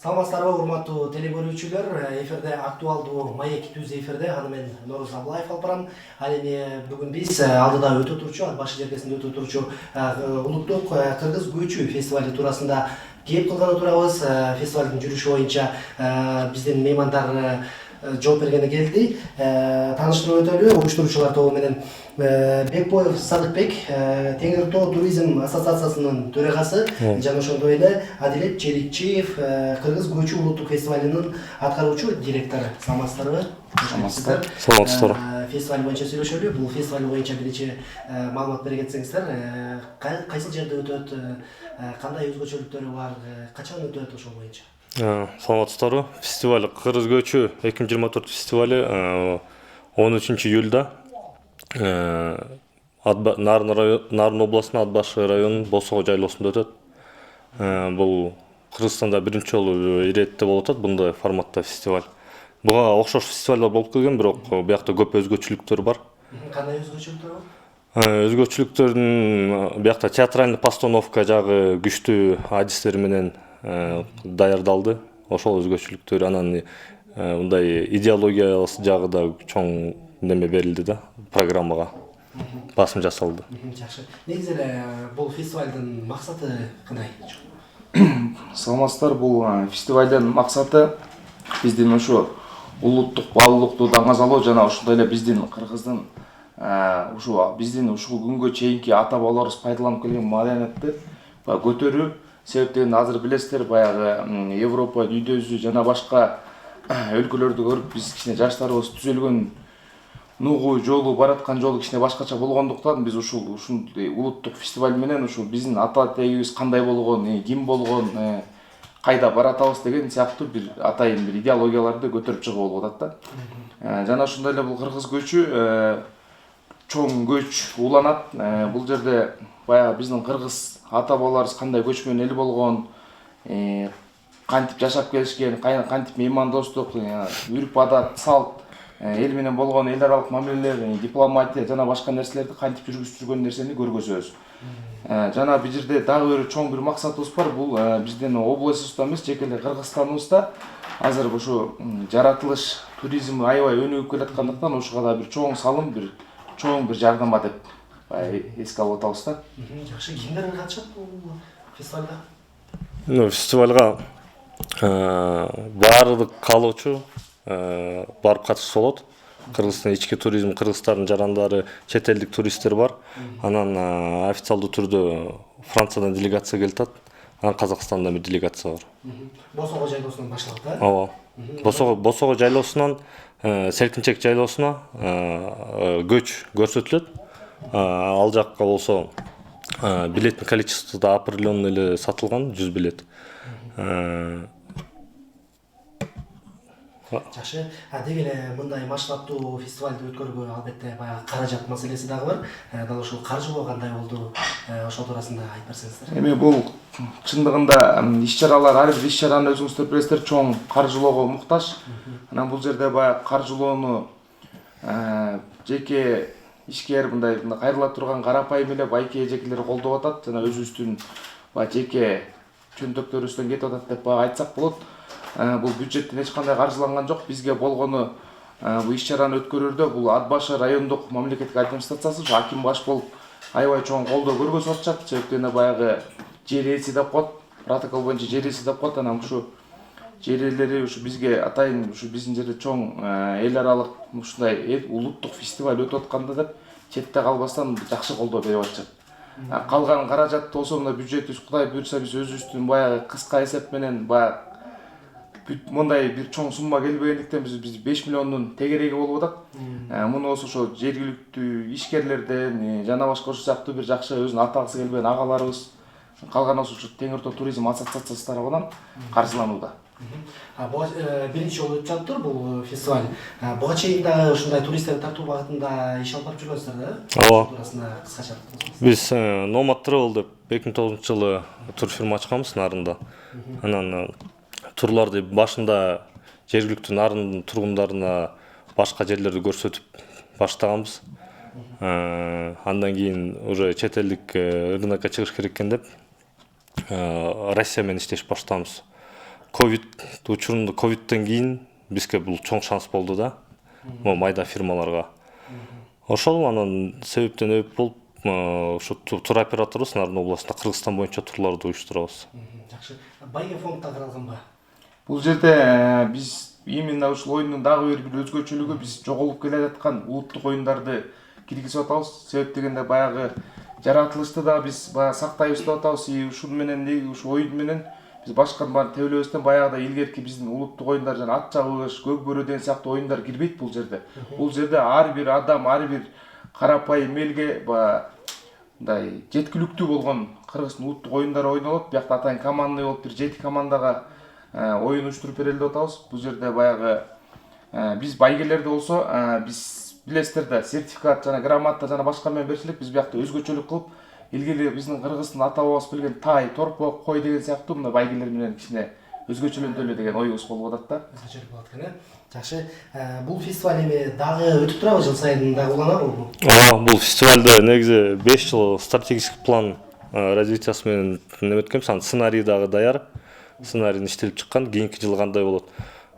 Саламатсыздарбы, урматтуу теле көрүүчүлөр. Эфирде актуалдуу маек түз эфирде. Аны мен Нооруз Абылаев алып барам. Ал эми бүгүн биз алдыда өтө турчу, Ат башы жеркесинде өтө турчу улуттук кыргыз көчү фестивали туурасында кеп кылганы турабыз. Фестивалдын жүрүшү боюнча биздин меймандар жооп бергени келди. Тааныштырып өтөлү. Уюштуруучулар тобу менен Бекбоев Садыкбек, Теңир Тоо туризм ассоциациясынын төрагасы жана ошондой эле Адилет Черикчиев, Кыргыз көчү улуттук фестивалынын аткаруучу директору. Саламатсыздарбы? Саламатсыздар. Фестиваль боюнча сүйлөшөлү. Бул фестиваль боюнча биринчи маалымат бере кетсеңиздер, кайсы жерде өтөт, кандай өзгөчөлүктөрү бар, качан өтөт ошол боюнча? Саламатсыздарбы. Фестиваль Кыргыз көчү 2024 фестивали 13 июлда Нарын областынын Ат башы районунун Босого жайлоосунда өтөт. Бул Кыргызстанда биринчи жолу иретте болуп атат бундай форматта фестиваль. Буга окшош фестивалдар болуп келген, бирок биякта көп өзгөчөлүктөр бар. Кандай өзгөчөлүктөр бар? Өзгөчөлүктөрдүн биякта театральный постановка жагы күчтүү адистер менен даярдалды. Ошол өзгөчөлүктөр, анан мындай идеологиясы жагы да чоң неме берилди да программага. Басым жасалды. Жакшы. Негизи эле бул фестивалдын максаты кандай? Саламатсыздар, бул фестивалдын максаты биздин ушу улуттук баалуулукту даңазалоо жана ошондой эле биздин Кыргыздын биздин ушул күнгө чейинки ата бабаларыбыз пайдаланып келген маданиятты көтөрүү. Себептен азыр билесиздер, баягы Европа дүйдөсү жана башка өлкөлөрдү көрүп биз кичине жаштарыбыз түзөлгөн нугу жолу, бараткан жолу кичине башкача болгондуктан биз ушундай улуттук фестиваль менен ушул биздин ата тегибиз кандай болгон, ким болгон, кайда баратабыз деген сыяктуу бир атайын бир идеологияларды көтөрүп чыгуу болуп атат да. Жана ошондой эле бул кыргыз көчү чоң көч уланат. Бул жерде баягы биздин кыргыз ата бабаларыбыз кандай көчмөн эл болгон, кантип жашап келишкен, кантип меймандостук, үрп адат, салт, эл менен болгон эл аралык мамилелер, дипломатия жана башка нерселерди кантип жүргүзүп нерсени көргөзөбүз. Жана бул жерде дагы бир чоң бир максатыбыз бар. Бул биздин областыбызда эмес, жеке эле Кыргызстаныбызда азыр ушу жаратылыш туризми аябай өнүгүп келаткандыктан ушуга да бир чоң салым, бир чоң бир жардама деп эске алып атабыз да. Жакшы, кимдер катышат бул фестивалга? Фестивалга баардык каалоочу барып катышса болот. Кыргызстан ички туризм, кыргыздардын жарандары, чет элдик туристтер бар. Анан официалдуу түрдө Франциядан делегация келип атат. Анан Казакстандан бир делегация бар. Босого жайлоосунан башталат, да? Ооба. Босого жайлоосунан Селкинчек жайлоосуна көч көрсөтүлөт. Ал жакка болсо билеттин количествосу да определенный эле сатылган, 100 билет. Жакшы. Деги эле мындай масштабтуу фестивалды өткөрүүгө албетте баягы каражат маселеси дагы бар. Дал ушул каржылоо кандай болду? Ошол туурасында айтып берсеңиздер. Эми бул чындыгында иш-чаралар, ар бир иш-чараны өзүңүздөр билесиздер, чоң каржылоого муктаж. Анан бул жерде баягы каржылоону жеке ишкер, мындай кайрыла турган карапайым эле байке эжекелер колдоп атат жана өзүбүздүн жеке чөнтөктөрүбүздөн кетип атат деп айтсак болот. Бул бюджеттен эч кандай каржыланган жок. Бизге болгону бул иш-чараны өткөрүүрдө бул Ат башы райондук мамлекеттик администрациясы аким баш болуп аябай чоң колдоо көргөзүп атышат. Себептен баягы жер ээси деп коет, протокол боюнча жер ээси деп коет. Анан ушу жер ээлери ушу бизге атайын ушу биздин жерде чоң эл аралык ушундай улуттук фестиваль өтүп атканда деп четте калбастан жакшы колдоо берип атышат. Калган каражат болсо мына бюджетибиз Кудай буйрса биз өзүбүздүн баягы кыска эсеп менен баягы мындай бир чоң сумма келбегендиктен биз 5 миллиондун тегереги болуп атат. Муну ошо жергиликтүү ишкерлерден жана башка ошол сыяктуу бир жакшы өзүнүн атагысы келбеген агаларыбыз, калган ошо Теңир Тоо туризм ассоциациясы тарабынан каржыланууда. Буга биринчи жолу өтүп жатыптыр бул фестиваль. Буга чейин дагы ушундай туристтерди тартуу багытында иш алып барып жүргөнсүздөр да? Ооба. Туурасында кыскача. Биз Nomad Travel деп 2009-жылы тур фирма ачканбыз Нарында. Анан турларды башында жергиликтүү Нарын тургундарына башка жерлерди көрсөтүп баштаганбыз. Андан кийин уже чет элдик рынокко чыгыш керек экен деп Россия менен иштеш баштаганбыз. ковид учурунда ковидтен кийин бизге бул чоң шанс болду да. Могу майда фирмаларга. Ошол анан себептен өп болуп ушу туроператорубуз Нарын областында Кыргызстан боюнча турларды уюштурабыз. Жакшы. Байга фондда каралганбы? Бул жерде биз именно ушул оюндун дагы бир өзгөчөлүгү биз жоголуп келе жаткан улуттук оюндарды киргизип атабыз. Себеп дегенде баягы жаратылышты да биз баягы сактайбыз деп атабыз. Ушун менен ушу оюн менен биз башканы баарын тебелебестен баягыда илгерки биздин улуттук оюндар жана ат чабыш, көк бөрө деген сыяктуу оюндар кирбейт бул жерде. Бул жерде ар бир адам, ар бир карапайым элге мындай жеткиликтүү болгон Кыргыздын улуттук оюндары ойнолот. Биякта атайын командный болуп бир 7 командага оюн уюштуруп берели деп атабыз. Бул жерде баягы биз байгелерде болсо биз билесиздер да сертификат жана грамота жана башка менен берчү элек. Биз биякта өзгөчөлүк кылып илгери биздин Кыргыздын ата бабабыз билген тай, торпок, кой деген сыяктуу мына байгелер менен кичине өзгөчөлөнтөлө деген оюбуз болуп атат да. Өзгөчөлүк болот экен, Жакшы. Бул фестиваль эми дагы өтүп турабы, жыл сайын дагы уланабы? Бул фестивалда негизи 5 жыл стратегический план развитиясы менен неметкенбиз, анын сценарий дагы даяр. Сценарийин иштелип чыккан, кийинки жылы кандай болот.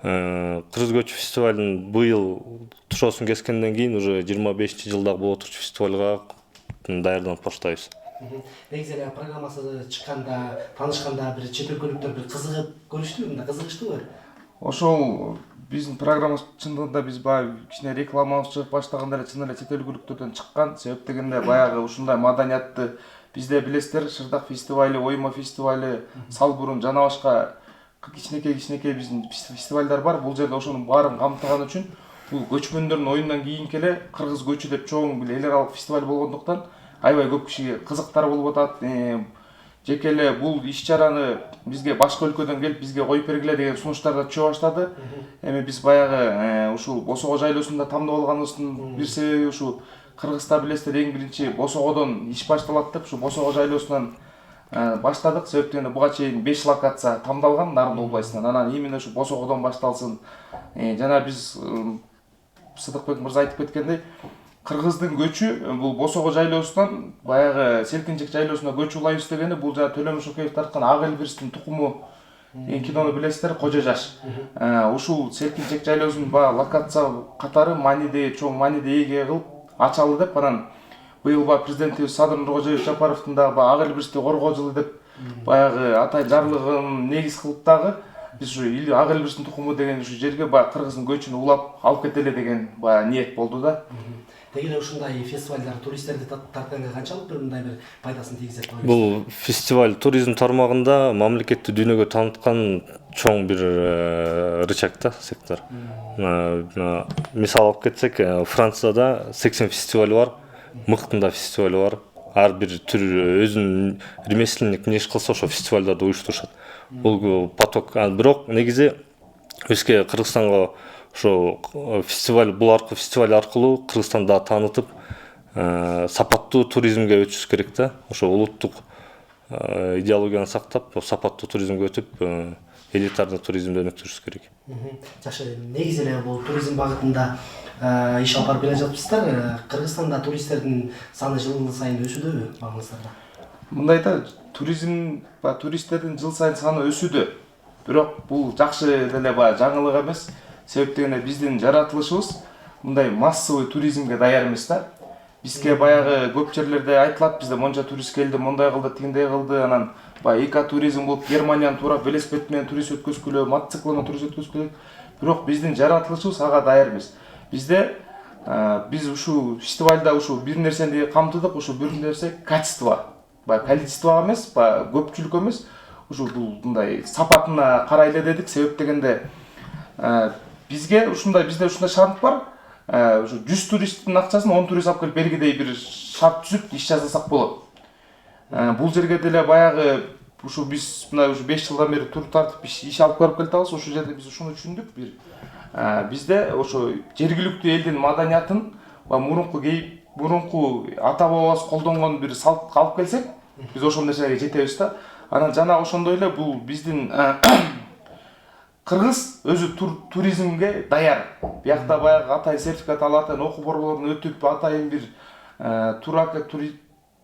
Кыргыз көчү фестивалын быйыл тушоосун кескенден кийин уже 25-жылдагы боло турчу фестивалга даярданып баштайбыз. Негизи эле программасы чыкканда, таанышканда бир чет өлкөлүктөр бир кызыгып көрүштүбү, мындай кызыгыштыбы? Ошол биздин программабыз чындыгында биз баягы кичине рекламабыз чыгып баштаганда эле чын эле чет өлкөлүктөрдөн чыккан. Себеп дегенде баягы ушундай маданиятты бизде билесиздер, Шырдак фестивали, Ойма фестивали, Салбурун жана башка кичинекей биздин фестивалдар бар. Бул жерде ошонун баарын камтыган үчүн бул көчмөндөрдүн оюндан кийинки эле Кыргыз көчү деп чоң эл аралык фестиваль болгондуктан аябай көп кишиге кызыктар болуп атат. Жеке эле бул иш-чараны бизге башка өлкөдөн келип бизге коюп бергиле деген сунуштар да түшө баштады. Эми биз баягы ушул Босого жайлоосунда тандап алганыбыздын бир себеби ушу Кыргызда билесиздер эң биринчи Босогодон иш башталат деп ушу Босого жайлоосунан баштадык. Себеп дегенде буга чейин 5 локация тамдалган Нарын областынан. Анан именно ушу Босогодон башталсын. Жана биз Сыдыкбек мырза айтып кеткендей, Кыргыздын көчү бул Босого жайлоосунан баягы Селкинчек жайлоосуна көчүп улайбыз дегени бул жана Төлөм Шокеев тарткан Ак Элбирстин тукуму кинону билесиздер, Кожо жаш. Ушул Селкинчек жайлоосунун баягы локация катары мааниде чоң мааниде ээге кылып ачалы деп анан быйыл президентибиз Садыр Нуркожоевич Жапаровдун дагы Ак Элбирсти коргоо жылы деп баягы атайын жарлыгын негиз кылып дагы биз ушу Ак Элбирстин тукуму деген ушу жерге баягы Кыргыздын көчүн улап алып кетели деген баягы ниет болду да. Деги эле ушундай фестивалдар туристтерди тартканга канчалык бир мындай бир пайдасын тийгизет деп ойлойсуз? Бул фестиваль туризм тармагында мамлекетти дүйнөгө тааныткан чоң бир рычаг да, сектор. Мисал алып кетсек, Францияда 80 фестиваль бар, мыктында фестиваль бар. Ар бир түр өзүнүн ремесленник эмне иш кылса ошо фестивалдарды уюштурушат. Бул поток. Бирок негизи бизге Кыргызстанга ошо фестиваль аркылуу Кыргызстанды таанытып, сапаттуу туризмге өтүш керек да. Ошо улуттук идеологияны сактап, сапаттуу туризмге өтүп, элитарный туризмди өнүктүрүш керек. Жакшы, негизи эле бул туризм багытында иш алып барып келе жатыпсыздар. Кыргызстанда туристтердин саны жыл сайын өсүүдөбү багыңыздарда? Мындай да, туристтердин жыл сайын саны өсүүдө. Бирок бул жакшы деле жаңылык эмес. Себеп дегенде биздин жаратылышыбыз мындай массовый туризмге даяр эмес да. Бизге баягы көп жерлерде айтылат, бизде монча турист келди, мондай кылды, тигиндей кылды, анан баягы экотуризм болуп Германияны туура велосипед менен турист өткөзгүлө, мотоцикл менен турист өткөзгүлө. Бирок биздин жаратылышыбыз ага даяр эмес. Бизде биз ушул фестивалда ушул бир нерсени камтыдык, ушул бир нерсе качество. Баягы количествого эмес, баягы көпчүлүк эмес, ушул мындай сапатына карайлы дедик. Себеп дегенде бизде ушундай шарт бар. Ушу 100 туристтин акчасын 10 турист алып келип бергидей бир шарт түзүп иш жасасак болот. Бул жерге деле баягы ушу биз мына ушу 5 жылдан бери тур тартып иш алып барып келатабыз. Ушул жерде биз ушуну түшүндүк. Бизде ошо жергиликтүү элдин маданиятын мурунку ата бабабыз колдонгон бир салт алып келсек, биз ошол нерсеге жетебиз да. Анан жана ошондой эле бул биздин Кыргыз өзү туризмге даяр. Биякта баягы атайын сертификат алат, окуу борборлорун өтүп, атайын бир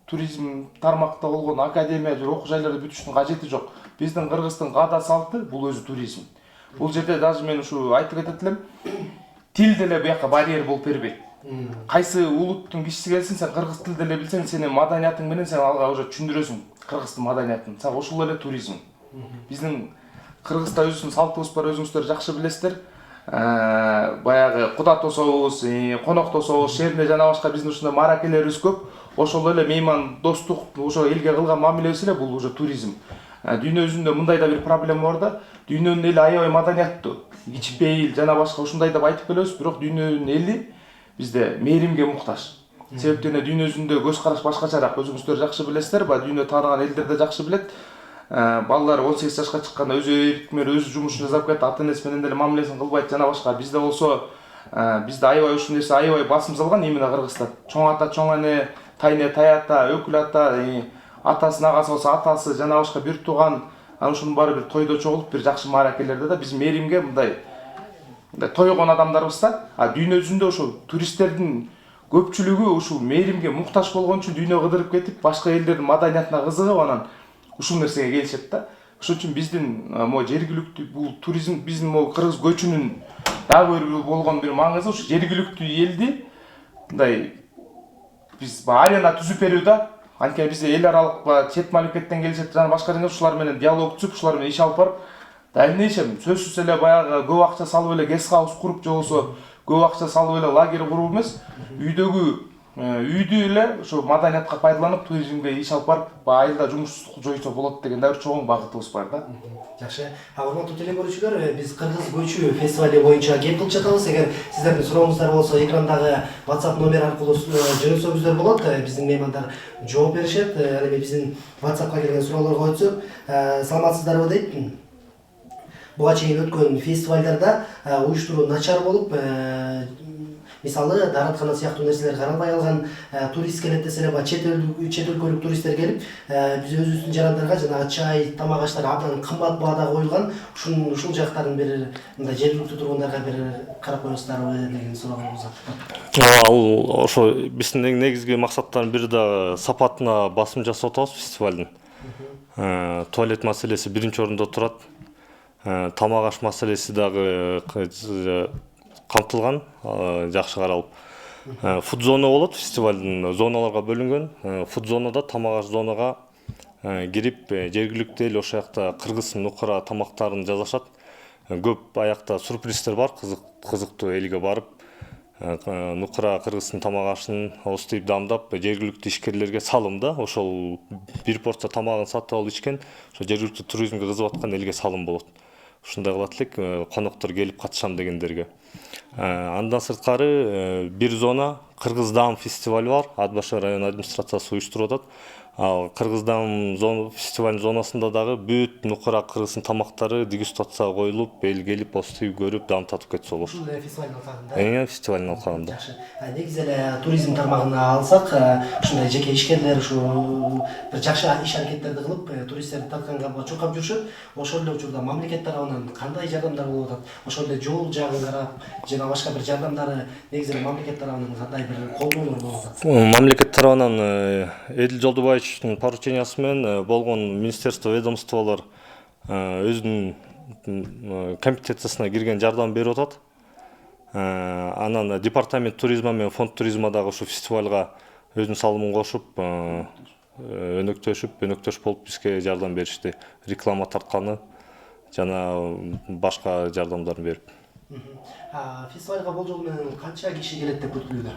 туризм тармакта болгон академия же окуу жайларды бүтүштүн кажети жок. Биздин Кыргыздын каада салты бул өзү туризм. Бул жерде даже мен ушу айтып кетет элем, тил деле буяка барьер болуп бербейт. Кайсы улуттун кишиси келсин, сен кыргыз тил деле билсең, сенин маданиятың менен сен алга уже түшүндүрөсүң кыргыздын маданиятын. Сага ушул эле туризм. Биздин Кыргызда өзүбүздүн салтыбыз бар, өзүңүздөр жакшы билесиздер. Баягы куда тособуз, конок тособуз, шеринде жана башка биздин ушундай маракелерибиз көп. Ошол эле мейман достук, ошо элге кылган мамилебиз эле бул уже туризм. Дүйнө жүзүндө мындай да бир проблема бар да, дүйнөнүн эли аябай маданияттуу, кичпейил жана башка ушундай деп айтып келебиз, бирок дүйнөнүн эли бизде мээримге муктаж. Себептен дүйнө жүзүндө көз караш башкачараак, өзүңүздөр жакшы билесиздер, дүйнө тааныган элдер да жакшы билет. Балдар 18 жашка чыкканда өзү эркин менен өзү жумушун жасап кетет, ата энеси менен деле мамилесин кылбайт жана башка. Бизде болсо, бизде аябай ушул нерсе аябай басым салган именно Кыргызда. Чоң ата, чоң эне, тайне, тай ата, өкүл ата, атасынын агасы болсо атасы жана башка бир тууган, ушунун баары бир тойдо чогулуп, бир жакшы мааракелерде да биз мээримге мындай тойгон адамдарбыз да. Дүйнө жүзүндө ошо туристтердин көпчүлүгү ушул мээримге муктаж болгон үчүн дүйнөгө кыдырып кетип, башка элдердин маданиятына кызыгып, анан ушул нерсеге келишет да. Ошон үчүн биздин могу жергиликтүү бул туризм, биздин могу кыргыз көчүнүн дагы бир болгон бир маңызы ушу жергиликтүү элди мындай биз арена түзүп берүү да. Анткени бизде эл аралык чет мамлекеттен келишет жана башка жерден ушулар менен диалог түзүп, ушулар менен иш алып барып, дальнейшем сөзсүз эле баягы көп акча салып эле гест хаус куруп же болбосо көп акча салып эле лагерь куруп эмес, үйдү эле ошо маданиятка пайдаланып, туризмге иш алып барып, айылда жумушсуздукту жоюусо болот деген да бир чоң багытыбыз бар да. Жакшы. Урматтуу теле көрүүчүлөр, биз Кыргыз көчү фестивали боюнча кеп кылып жатабыз. Эгер сиздердин сурооңуздар болсо, экрандагы WhatsApp номер аркылуу жөнөтсөңүздөр болот. Биздин меймандар жооп беришет. Эми биздин WhatsAppка келген суроолорго өтсөк, саламатсыздарбы дейт. Буга чейин өткөн фестивалдарда уюштуруу начар болуп, мисалы даараткана сыяктуу нерселер каралбай калган, турист келет десе эле чет өлкөлүк туристтер келип, биз өзүбүздүн жарандарга жанагы чай, тамак аштар абдан кымбат баада коюлган. Ушул жактарын бир мындай жергиликтүү тургундарга бир карап коесуздарбы деген суроолорубуз бар. Ал ошо биздин негизги максаттардын бири да сапатына басым жасап атабыз фестивалдын. Туалет маселеси биринчи орунда турат. Тамак аш маселеси дагы камтылган, жакшы каралып. Фуд зона болот, фестивалдын зоналарга бөлүнгөн. Фуд зонада тамак аш зонага кирип, жергиликтүү эл ошол жакта кыргыз нукура тамактарын жасашат. Көп аякта сюрприздер бар, кызыктуу элге барып, нукура кыргыздын тамак ашын оозтуйуп даамдап, жергиликтүү ишкерлерге салым да, ошол бир порция тамагын сатып алып ичкен, ошо жергиликтүү туризмге кызыгып аткан элге салым болот. Ушундай кылат элек, коноктор келип катышам дегендерге. Андан сырткары бир зона Кыргыздаам фестиваль бар, Ат башы район администрациясы уюштуруп атат. Кыргыздаам фестиваль зонасында дагы бүт нукура кыргыздын тамактары дегустацияга коюлуп, эл келип оозтуйуп көрүп, даам татып кетсе болот. Ушул фестивалдын алкагында. Фестивалдын алкагында. Жакшы. Негизи эле туризм тармагына алсак, ушундай жеке ишкерлер ушу бир жакшы иш аракеттерди кылып, туристтерди тартканга чуркап жүрүшөт. Ошол эле учурда мамлекет тарабынан кандай жардамдар болуп атат? Ошол эле жол жагын карап, жана башка бир жардамдары негизи эле мамлекет тарабынан кандай бир колдоолор болуп атат? Мамлекет тарабынан Эдил Жолдубаевичтин поручениясы менен болгон министерство, ведомстволор өзүнүн компетенциясына кирген жардам берип атат. Анан департамент туризма менен фонд туризма дагы ушу фестивалга өзүнүн салымын кошуп, өнөктөш болуп бизге жардам беришти. Реклама тартканы жана башка жардамдарын берип. Фестивалга болжол менен канча киши келет деп күтүлүүдө?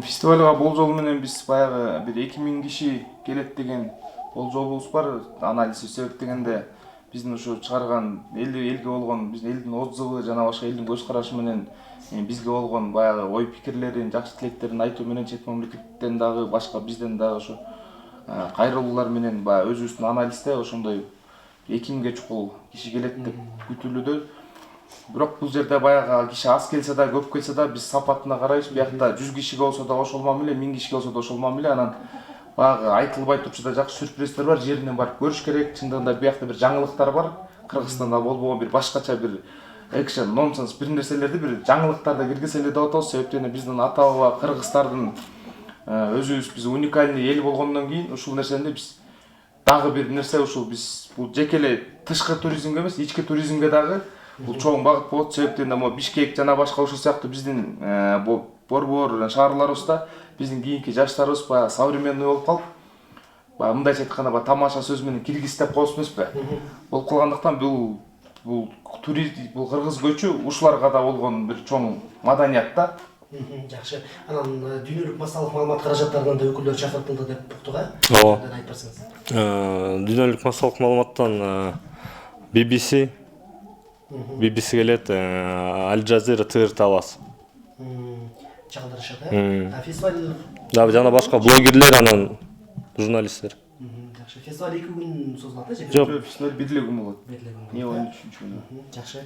Фестивалга болжол менен биз баягы бир 2000 киши келет деген болжолубуз бар. Анализ себеп дегенде биздин ушу чыгарган элге болгон биздин элдин отзывы жана башка элдин көз карашы менен бизге болгон баягы ой пикирлерин, жакшы тилектерин айтуу менен чет мамлекеттен дагы башка бизден дагы ошо кайрылуулар менен баягы өзүбүздүн анализде ошондой 2000ге чукул киши келет деп күтүлүүдө. Бирок бул жерде баягы киши аз келсе да, көп келсе да биз сапатына карайбыз. Биякта 100 кишиге болсо да ошол мамиле, 1000 кишиге болсо да ошол мамиле. Анан баягы айтылбай турчу да жакшы сюрприздер бар, жеринен барып көрүш керек. Чындыгында биякта бир жаңылыктар бар. Кыргызстанда болбогон бир башкача бир экшен, нонсенс бир нерселерди бир жаңылыктарды киргизели деп атабыз. Себептен биздин ата баба кыргыздардын өзүбүз биз уникальный эл болгондон кийин ушул нерсени биз дагы бир нерсе ушул биз бул жеке эле тышкы туризмге эмес, ички туризмге дагы бул чоң багыт болот. Себептен могу Бишкек жана башка ушул сыяктуу биздин борбор шаарларыбызда биздин кийинки жаштарыбыз баягы современный болуп калып, баягы мындайча айтканда баягы тамаша сөз менен киргиз деп коебуз эмеспи? Болуп калгандыктан бул туризм, бул кыргыз көчү ушуларга да болгон бир чоң маданият да. Жакшы. Анан дүйнөлүк массалык маалымат каражаттарынан да өкүлдөр чакыртылды деп уктук, Ооба. айтып берсеңиз. Дүйнөлүк массалык маалыматтан BBC келет, Al Jazeera ТРТ алабыз. Чагылдырышат, фестиваль Дагы жана башка блогерлер, анан журналисттер. жакшы. Фестиваль 2 күн созулат, Жок, Фестиваль бир күн болот. Берле күн. Не ойын 3-чү күнү. Жакшы.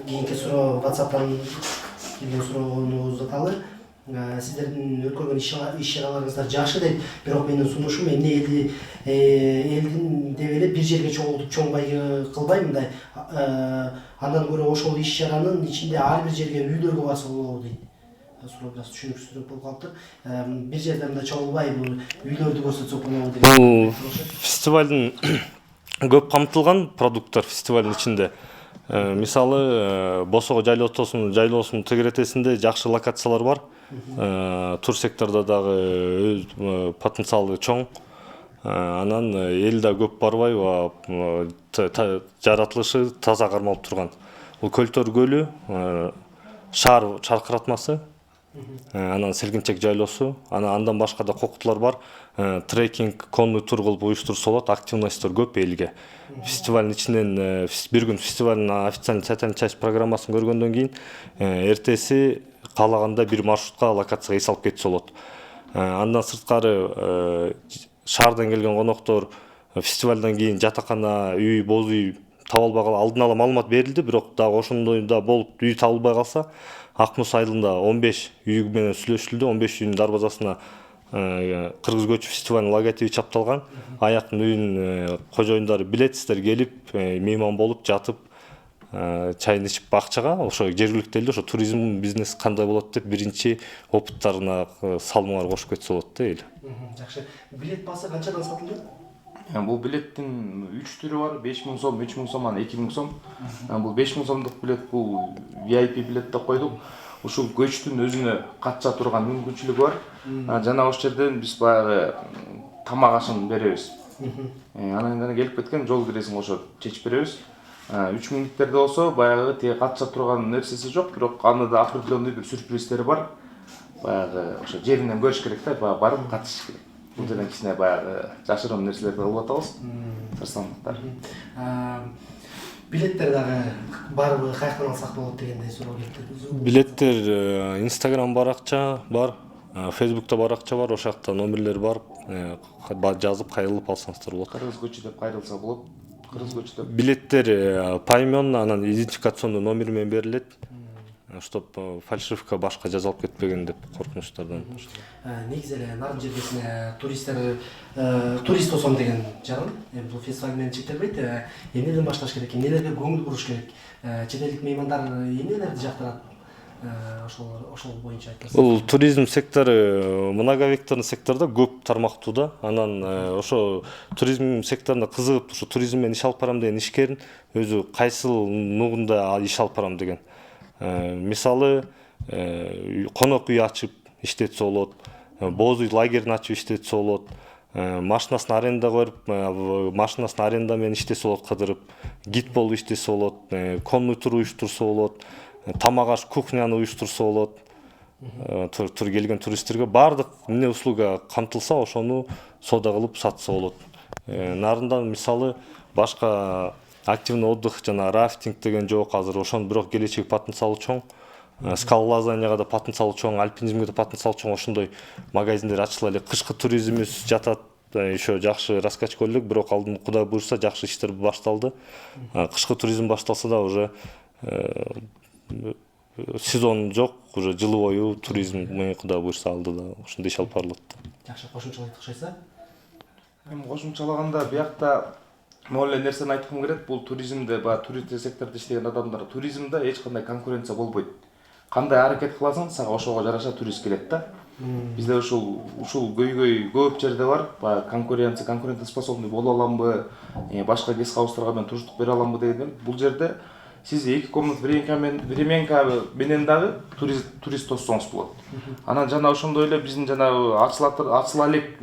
Кийинки суроо WhatsApp'тан келген сурооңузду аталы. Сиздердин өткөргөн иш-чараларыңыздар жакшы дейт. Бирок менин сунушум эмне элдин деп эле бир жерге чогултуп чоң байы кылбай мындай. Андан көрө ошол иш-чаранын ичинде ар бир жерге үйлөргө барса болобу дейт. Суроо бир аз түшүнүксүзүрөөк болуп калыптыр. Бир жерден да чогулбай бул үйлөрдү көрсөтсөк болобу дейт. бул фестивалдын көп камтылган продукттар фестивалдын ичинде. Мисалы, Босого жайлоосунун тегеретесинде жакшы локациялар бар. Тур сектордо дагы потенциалы чоң. Анан эл да көп барбай, жаратылышы таза кармалып турган. Бул Көлтөр көлү, шаар чаркыратмасы, анан Селгинчек жайлоосу, андан башка да кокутулар бар. Трекинг, конный тур кылып уюштурса болот, активностьтор көп элге. Фестивалдын ичинен бир күн фестивалдын официальный сайтын часть программасын көргөндөн кийин эртеси каалаганда бир маршрутка локацияга эс алып кетсе болот. Андан сырткары шаардан келген коноктор фестивалдан кийин жатакана, үй, боз үй таба албаган алдын ала маалымат берилди, бирок дагы ошондой да болуп үй табылбай калса, Акмус айылында 15 үй менен сүйлөшүлдү. 15 үйдүн дарбазасына Кыргыз көчү фестивалынын логотиби чапталган. Аяктын үйүнүн кожоюндары билет, сиздер келип, мейман болуп, жатып, чайын ичип бакчага, ошо жергиликтүү элде ошо туризм бизнес кандай болот деп биринчи опыттарына салымыңар кошуп кетсе болот да эл. Жакшы. Билет басы канчадан сатылды? Бул билеттин 3 түрү бар. 5000 сом, 3000 сом, анан 2000 сом. Бул 5000 сомдук билет бул VIP билет деп койдук. Ушул көчтүн өзүнө катча турган мүмкүнчүлүгү бар. Жана ошол жерден биз баягы тамак ашын беребиз. Анан келип кеткен жол киресин кошо чечип беребиз. 3000-диктерде болсо баягы тиги катча турган нерсеси жок, бирок аны да определенный бир сюрприздери бар. Баягы ошо жеринен көрүш керек да, баягы барып катышыш керек. Бул жерден кичине баягы жашыруун нерселерди кылып атабыз. Тырсаңдыктар. Билеттер дагы барбы, каяктан алсак болот дегендей суроо келип. Билеттер Instagram баракча бар, Facebook'ta баракча бар, ошол жакта номерлер бар, жазып кайрылып алсаңыздар болот. Кыргыз көчү деп кайрылса болот. Кыргыз көчү деп. Билеттер поименно анан идентификационный номер менен берилет, чтоб фальшивка башка жазалып кетпеген деп коркунучтардан. Негизи эле Нарын жергесине турист болсом деген жаран. Бул фестиваль менен чектелбейт. Эмнеден башташ керек, эмнелерге көңүл буруш керек? Чет элдик меймандар эмнелерди жактырат? Ошол боюнча айтасыз. Бул туризм сектору многовекторный секторда көп тармактууда. Анан ошо туризм секторуна кызыгып, ошо туризм менен иш алып барам деген ишкерин өзү кайсыл нугунда иш алып барам деген. Мисалы, конок үй ачып иштетсе болот, боз үй лагерин ачып иштетсе болот, машинасын арендага берип, машинасын аренда менен иштесе болот, кыдырып, гид болуп иштесе болот, конный тур уюштурса болот, тамак аш кухняны уюштурса болот. Тур келген туристтерге баардык эмне услуга камтылса, ошону соода кылып сатса болот. Нарындан мисалы башка активный отдых жана рафтинг деген жок азыр, ошонун бирок келечек потенциалы чоң. Скалолазанияга да потенциалы чоң, альпинизмге да потенциалы чоң, ошондой магазиндер ачыла элек. Кышкы туризмибиз жатат, еще жакшы раскачка элек, бирок алдын Кудай буйрса жакшы иштер башталды. Кышкы туризм башталса да уже сезон жок, уже жылы бою туризм менен Кудай буйрса алды да ошондой иш алып барылат. Жакшы, кошумчалайт окшойсо? Эми кошумчалаганда биякта могу эле нерсени айткым келет. Бул туризмде, туристтик сектордо иштеген адамдар туризмде эч кандай конкуренция болбойт. Кандай аракет кыласаң, сага ошого жараша турист келет да. Бизде ушул көйгөй көп жерде бар. Баягы конкурентоспособный боло аламбы, башка гестхаустарга мен туруштук бере аламбы деген. Бул жерде сиз 2 комната временка менен дагы турист тоссоңуз болот. Анан жана ошондой эле биздин жана ачыла элек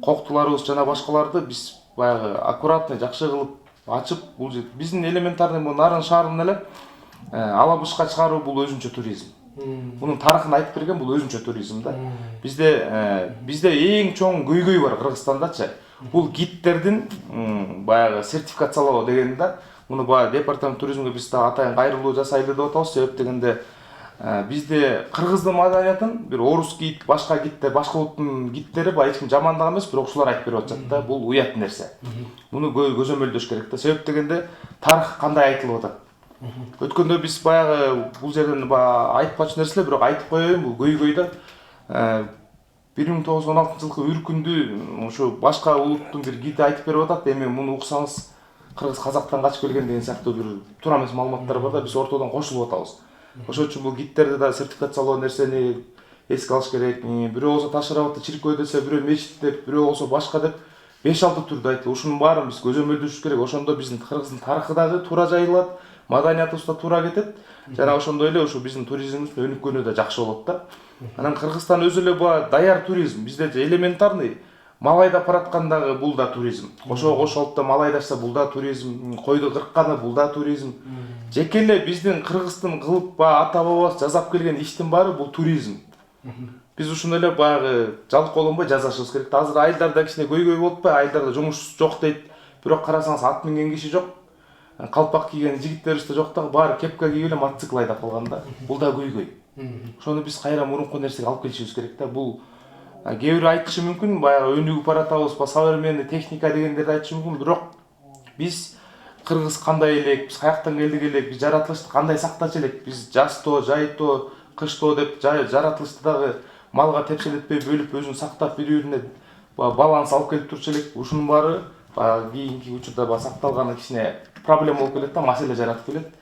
коктуларыбыз жана башкаларды биз баягы аккуратный жакшы кылып ачып, бул биздин элементарный Нарын шаарынын эле алабышка чыгаруу бул өзүнчө туризм. Мунун тарыхын айтып берген бул өзүнчө туризм да. Бизде эң чоң көйгөй бар Кыргызстандачы. Бул гидтердин баягы сертификациялоо деген да. Муну баягы департамент туризмге биз да атайын кайрылуу жасайлы деп атабыз. Себеп дегенде бизде кыргыздын маданиятын бир орус гид, башка гидтер, башка улуттун гидтери баягы эч ким жамандаган эмес, бирок ушулар айтып берип атышат да. Бул уят нерсе. Муну көзөмөлдөш керек да. Себеп дегенде тарых кандай айтылып атат. Өткөндө биз баягы бул жерден айтпачу нерселер, бирок айтып коеюн, бул көйгөйдө 1916 жылкы үркүндү ушу башка улуттун бир гиди айтып берип атат. Эми муну уксаңыз кыргыз казактан качып келген деген сыяктуу бир туура эмес маалыматтар бар да, биз ортодон кошулуп атабыз. Ошон үчүн бул гидтерди да сертификациялоо нерсени эске алыш керек. Бирөө болсо Таш-Арабатта чиркөө десе, бирөө мечит деп, бирөө болсо башка деп 5-6 түрдө айтылат. Ушунун баарын биз көзөмөлдөшүбүз керек. Ошондо биздин кыргыздын тарыхы дагы туура жайылат, маданиятыбыз да туура кетет. Жана ошондой эле ушу биздин туризмибиз өнүккөнү да жакшы болот да. Анан Кыргызстан өзү эле даяр туризм. Бизде элементарный мал айдап бараткандагы бул да туризм. Кошо кошолуп да мал айдашса бул да туризм. Койду кыркканы бул да туризм. Жеке эле биздин Кыргыздын кылып ата бабабыз жасап келген иштин баары бул туризм. Биз ушуну эле баягы жалкоолонбой жасашыбыз керек. Азыр айылдарда кичине көйгөй болуп атпайбы? Айылдарда жумуш жок дейт. Бирок карасаңыз ат минген киши жок. Калпак кийген жигиттерибиз да жок дагы, баары кепка кийип эле мотоцикл айдап калган да. Бул да көйгөй. Ошону биз кайра мурунку нерсеге алып келишибиз керек да. Бул кээ бирөө айтышы мүмкүн, баягы өнүгүп баратабыз, современный техника дегендерди айтышы мүмкүн, бирок биз кыргыз кандай элек, биз каяктан келдик элек, биз жаратылышты кандай сактачу элек, биз жазтоо, жайтоо, кыштоо деп жаратылышты дагы малга тепселетпей бөлүп өзүн сактап бири-бирине баланс алып келип турчу элек. Ушунун баары баягы кийинки учурда сакталганы кичине проблема болуп келет да, маселе жаратып келет.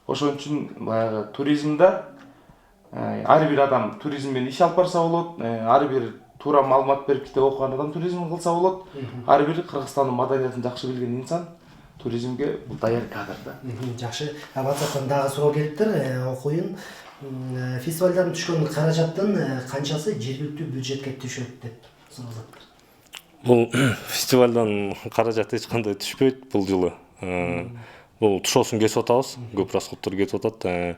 Ошон үчүн баягы туризмде ар бир адам туризм менен иш алып барса болот, ар бир туура маалымат берип китеп окуган адам туризм кылса болот. Ар бир Кыргызстандын маданиятын жакшы билген инсан туризмге бул даяр кадр да. Жакшы. WhatsApp'tan дагы суроо келиптир, окуйун. Фестивалдан түшкөн каражаттын канчасы жергиликтүү бюджетке түшөт деп суроолуптур. Бул фестивалдан каражат эч кандай түшпөйт бул жылы. Бул тушоосун кесип атабыз, көп расходтор кетип атат.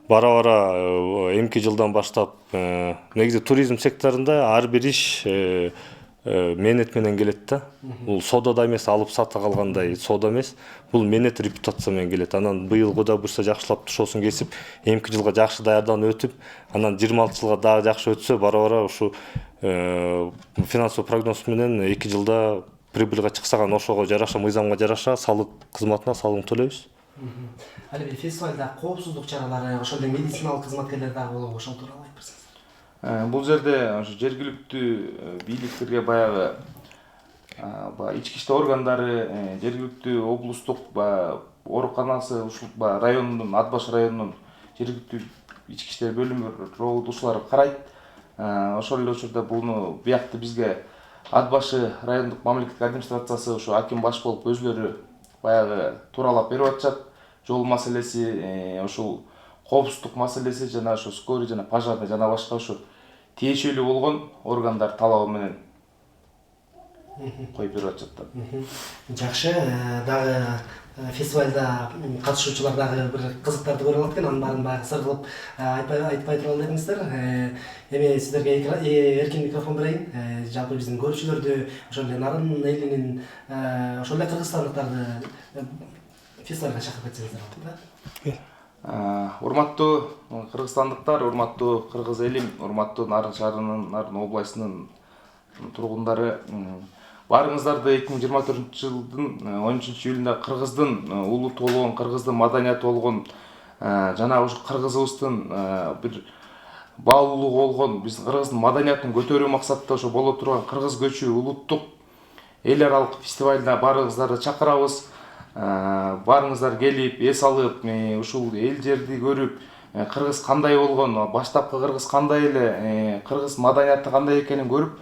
Бара-бара эмки жылдан баштап негизи туризм секторунда ар бир иш менет менен келет да. Бул содада эмес, алып сата калгандай соода эмес. Бул менет репутация менен келет. Анан быйыл Кудай буйрса жакшылап тушоосун кесип, эмки жылга жакшы даярданып өтүп, анан 26 жылга дагы жакшы өтсө, бара-бара ушу финансовый прогноз менен 2 жылда прибыльга чыксак, ошого жараша, мыйзамга жараша салык кызматына салык төлөйбүз. Али бир фестивалда коопсуздук чаралары, ошол эле медициналык кызматкерлер дагы болобу, ошол тууралуу айтып берсеңиз. Бул жерде ошо жергиликтүү бийликтерге баягы ички иштер органдары, жергиликтүү облустук ооруканасы, ушул райондун, Ат баш районунун жергиликтүү ички иштер бөлүмү ушулар карайт. Ошол эле учурда буну биякты бизге Ат башы райондук мамлекеттик администрациясы ушу аким баш болуп өзүлөрү баягы тууралап берип атышат. Жол маселеси, ошол коопсуздук маселеси жана ошо скорый жана пожарный жана башка ушу тиешелүү болгон органдар талабы менен коюп берип атышат да. Жакшы, дагы фестивалда катышуучулар дагы бир кызыктарды көрүп алат экен, анын баарын баягы сыр кылып айтпай тура элеңиздер. Эми сиздерге эркин микрофон берейин. Жалпы биздин көрүүчүлөрдү, ошол эле Нарын элинин, ошол эле кыргызстандыктарды фестивалга чакырып кетсеңиздер болот да. Урматтуу кыргызстандыктар, урматтуу кыргыз элим, урматтуу Нарын шаарынын, Нарын областынын тургундары, баарыңыздарды 2024 жылдын 13 июлунда кыргыздын улуту болгон, кыргыздын маданияты болгон жана ушу кыргызыбыздын бир баалуулугу болгон, биздин кыргыздын маданиятын көтөрүү максатта ошо боло турган кыргыз көчү улуттук эл аралык фестивалына баарыңыздарды чакырабыз. Баарыңыздар келип, эс алып, ушул эл жерди көрүп, кыргыз кандай болгон, баштапкы кыргыз кандай эле, кыргыз маданияты кандай экенин көрүп,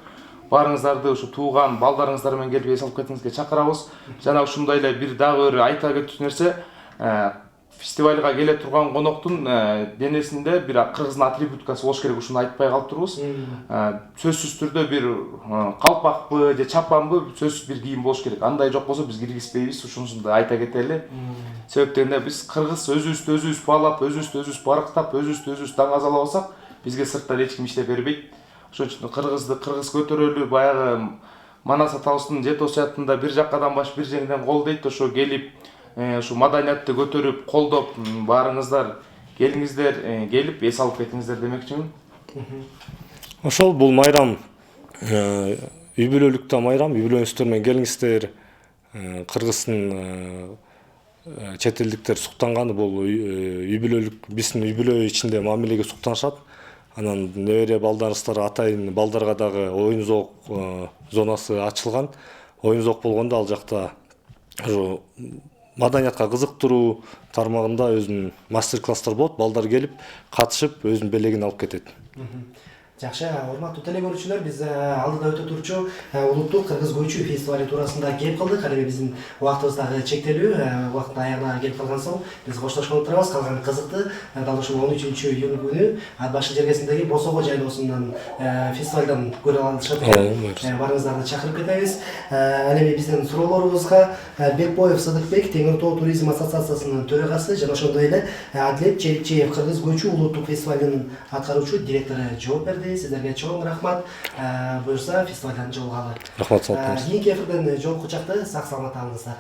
баарыңыздарды ушу тууган балдарыңыздар менен келип эс алып кетиңизге чакырабыз. Жана ушундай эле бир дагы бир айта кетчү нерсе, фестивальга келе турган коноктун денесинде бир кыргыздын атрибуткасы болуш керек, ушуну айтпай калыптырбыз. Сөзсүз түрдө бир калпакпы же чапанбы сөзсүз бир кийим болуш керек. Андай жок болсо биз киргизбейбиз, ушунусун да айта кетели. Себептен эле биз кыргыз өзүбүздү өзүбүз баалап, өзүбүздү өзүбүз барктап, өзүбүздү өзүбүз даңазалабасак, бизге сырттан эч ким иштеп бербейт. Ошон үчүн кыргыз көтөрөлү, баягы Манас атабыздын жет осуятында бир жаккадан баш бир жеңден кол дейт. Ошо келип ушу маданиятты көтөрүп, колдоп, баарыңыздар келиңиздер, келип эс алып кетиңиздер демекчимин. Ошол бул майрам үй бүлөлүктө майрам, үй бүлөңүздөр менен келиңиздер. Кыргыздын чет элдиктер суктанганы бул үй бүлөлүк, биздин үй бүлө ичинде мамилеге суктанышат. Анан небере балдарыңыздар, атайын балдарга дагы оюн зоок зонасы ачылган. Оюн зоок болгондо ал жакта ушу маданиятка кызыктыруу тармагында өзүнүн мастер-класстар болот. Балдар келип, катышып, өзүнүн белегин алып кетет. Жакшы, урматтуу теле көрүүчүлөр, биз алдыда өтө турчу улуттук кыргыз көчү фестивали туурасында кеп калдык. Ал эми биздин убактыбыз дагы чектелүү, убакыттын аягына келип калган соң биз коштошкон турабыз. Калган кызыкты дал ушул 13-июнь күнү Ат башы жергесиндеги Босого жайлоосунан фестивалдан көрө алышат экен. Барыңыздарды чакырып кетебиз. Ал эми биздин суроолорубузга Бекбоев Сыдыкбек, Теңир Тоо туризм ассоциациясынын төрагасы жана ошондой эле Адилет Челикчиев, кыргыз көчү улуттук фестивалынын аткаруучу директору жооп берди. Сиздерге чоң рахмат. Буюрса фестивалдан жолугалы. Рахмат, саламатыңыз. Кийинки эфирден жолугучакты сак саламат алыңыздар.